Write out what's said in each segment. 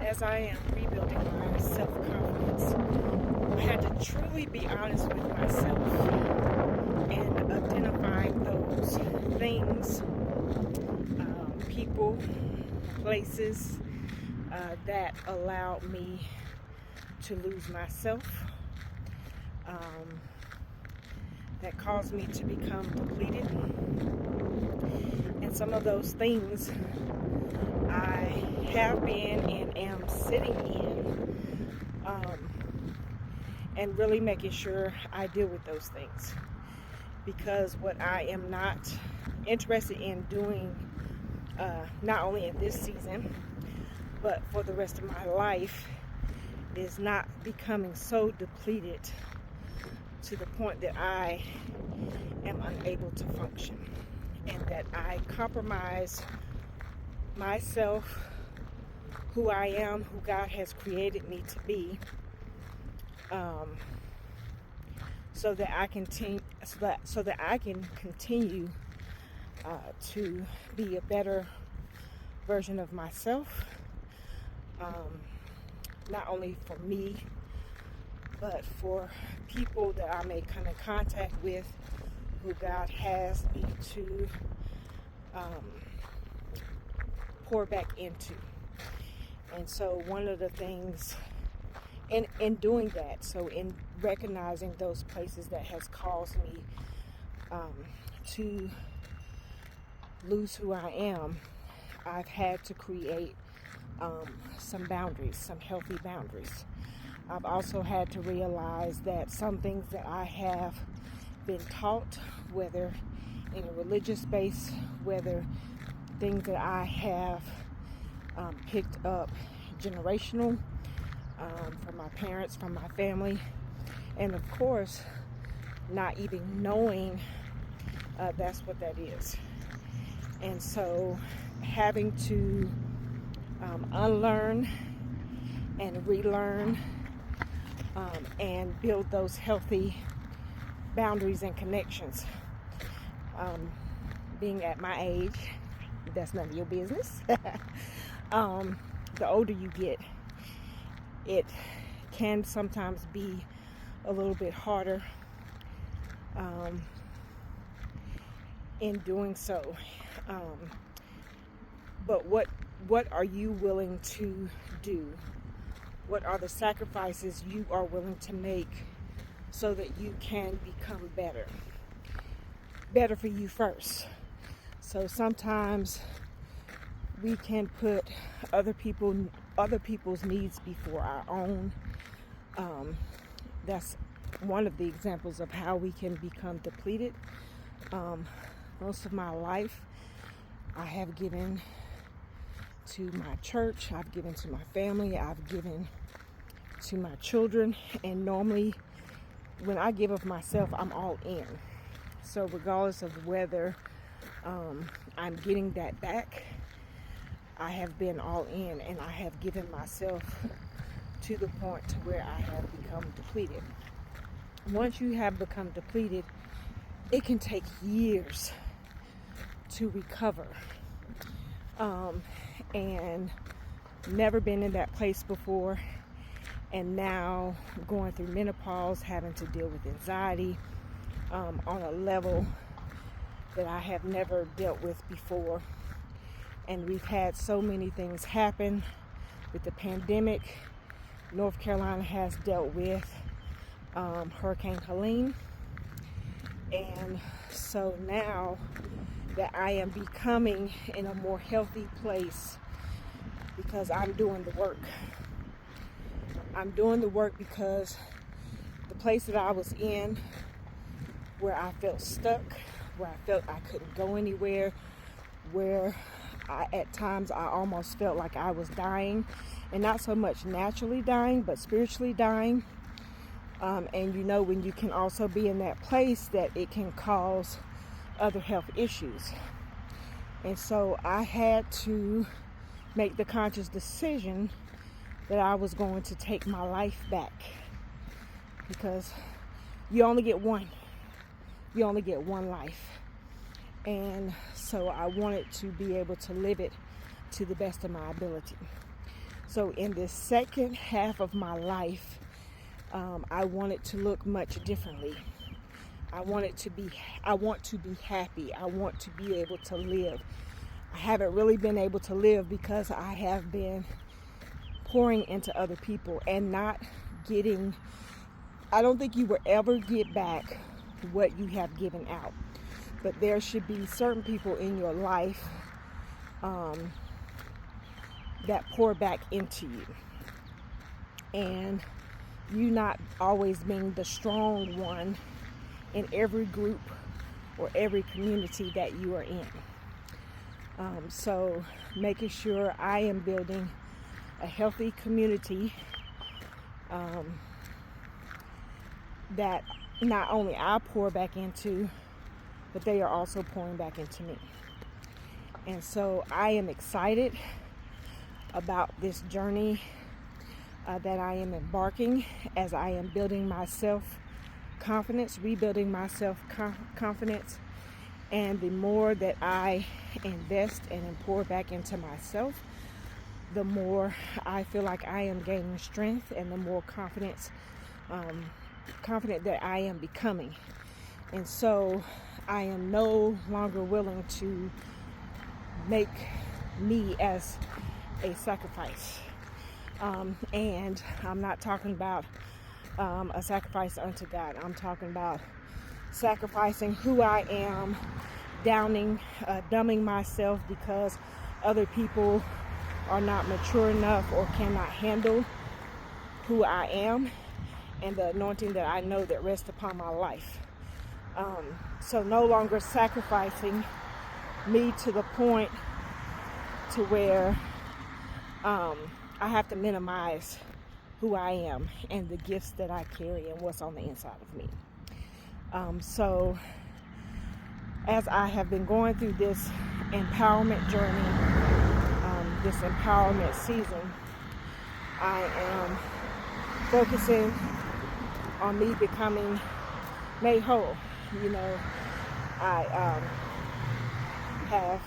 as I am rebuilding my self-confidence, I had to truly be honest with myself and identifying those things, people, places that allowed me to lose myself, that caused me to become depleted. And some of those things I have been and am sitting in, and really making sure I deal with those things. Because what I am not interested in doing, not only in this season, but for the rest of my life, is not becoming so depleted to the point that I am unable to function, and that I compromise myself, who I am, who God has created me to be, so that I can continue to be a better version of myself, not only for me, but for people that I may come in contact with, who God has me to pour back into. And so one of the things in doing that, so in recognizing those places that has caused me to lose who I am, I've had to create some boundaries, some healthy boundaries. I've also had to realize that some things that I have been taught, whether in a religious space, whether things that I have picked up generational, from my parents, from my family, and of course, not even knowing that's what that is. And so having to unlearn and relearn, and build those healthy boundaries and connections. Being at my age, that's none of your business. The older you get, it can sometimes be a little bit harder in doing so. But what are you willing to do? What are the sacrifices you are willing to make so that you can become better? Better for you first. So sometimes we can put other people's needs before our own. That's one of the examples of how we can become depleted. Most of my life, I have given to my church, I've given to my family, I've given to my children, and normally when I give of myself, I'm all in. So regardless of whether I'm getting that back, I have been all in, and I have given myself to the point to where I have become depleted. Once you have become depleted, it can take years to recover. And never been in that place before, and now going through menopause, having to deal with anxiety on a level that I have never dealt with before. And we've had so many things happen with the pandemic. North Carolina has dealt with Hurricane Helene, and so now that I am becoming in a more healthy place, because I'm doing the work. I'm doing the work because the place that I was in, where I felt stuck, where I felt I couldn't go anywhere, where at times I almost felt like I was dying, and not so much naturally dying, but spiritually dying. And you know, when you can also be in that place, that it can cause other health issues. And so I had to make the conscious decision that I was going to take my life back, because you only get one. You only get one life. And so I wanted to be able to live it to the best of my ability. So in this second half of my life, I want it to look much differently. I want to be happy. I want to be able to live. I haven't really been able to live because I have been pouring into other people and not getting, I don't think you will ever get back what you have given out. But there should be certain people in your life that pour back into you. And you not always being the strong one in every group or every community that you are in. So making sure I am building a healthy community that not only I pour back into, but they are also pouring back into me. And so I am excited about this journey that I am embarking as I am building my self-confidence, rebuilding my self-confidence. And the more that I invest and pour back into myself, the more I feel like I am gaining strength and the more confident that I am becoming. And so I am no longer willing to make me as a sacrifice. And I'm not talking about a sacrifice unto God. I'm talking about sacrificing who I am, dumbing myself because other people are not mature enough or cannot handle who I am and the anointing that I know that rests upon my life. So no longer sacrificing me to the point to where I have to minimize who I am and the gifts that I carry and what's on the inside of me. So as I have been going through this empowerment journey, this empowerment season, I am focusing on me becoming made whole. You know, I have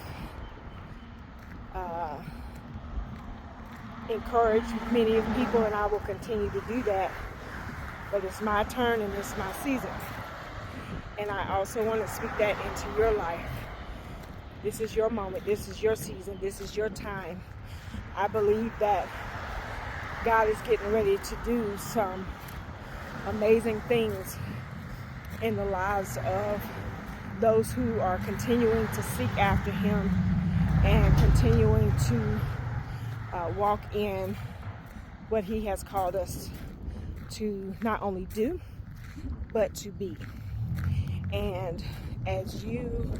encouraged many of people, and I will continue to do that. But it's my turn and it's my season. And I also want to speak that into your life. This is your moment. This is your season. This is your time. I believe that God is getting ready to do some amazing things in the lives of those who are continuing to seek after Him and continuing to walk in what He has called us to not only do, but to be. And as you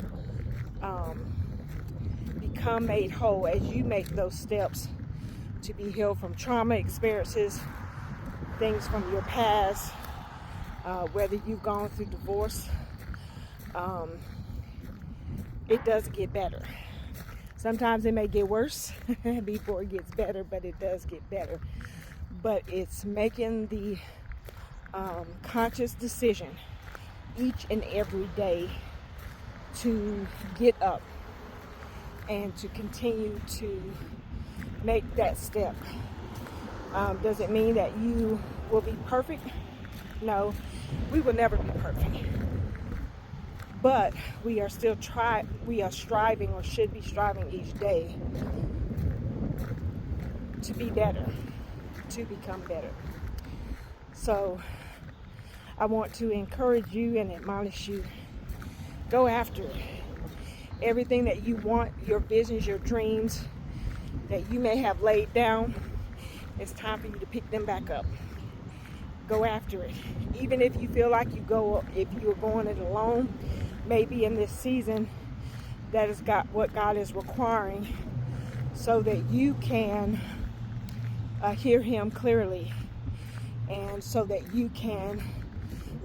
become made whole, as you make those steps to be healed from trauma experiences, things from your past, whether you've gone through divorce, it does get better. Sometimes it may get worse before it gets better, but it does get better. But it's making the conscious decision each and every day to get up and to continue to make that step. Does it mean that you will be perfect? No, we will never be perfect. But we are still striving, or should be striving each day to be better, to become better. So I want to encourage you and admonish you. Go after it. Everything that you want, your visions, your dreams that you may have laid down, it's time for you to pick them back up. Go after it. Even if you feel like if you're going it alone, maybe in this season, that is what God is requiring so that you can hear Him clearly, and so that you can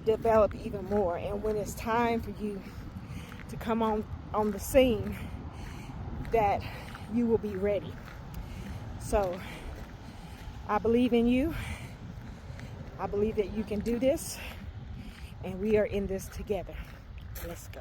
develop even more. And when it's time for you to come on the scene, that you will be ready. So I believe in you. I believe that you can do this, and we are in this together. Let's go.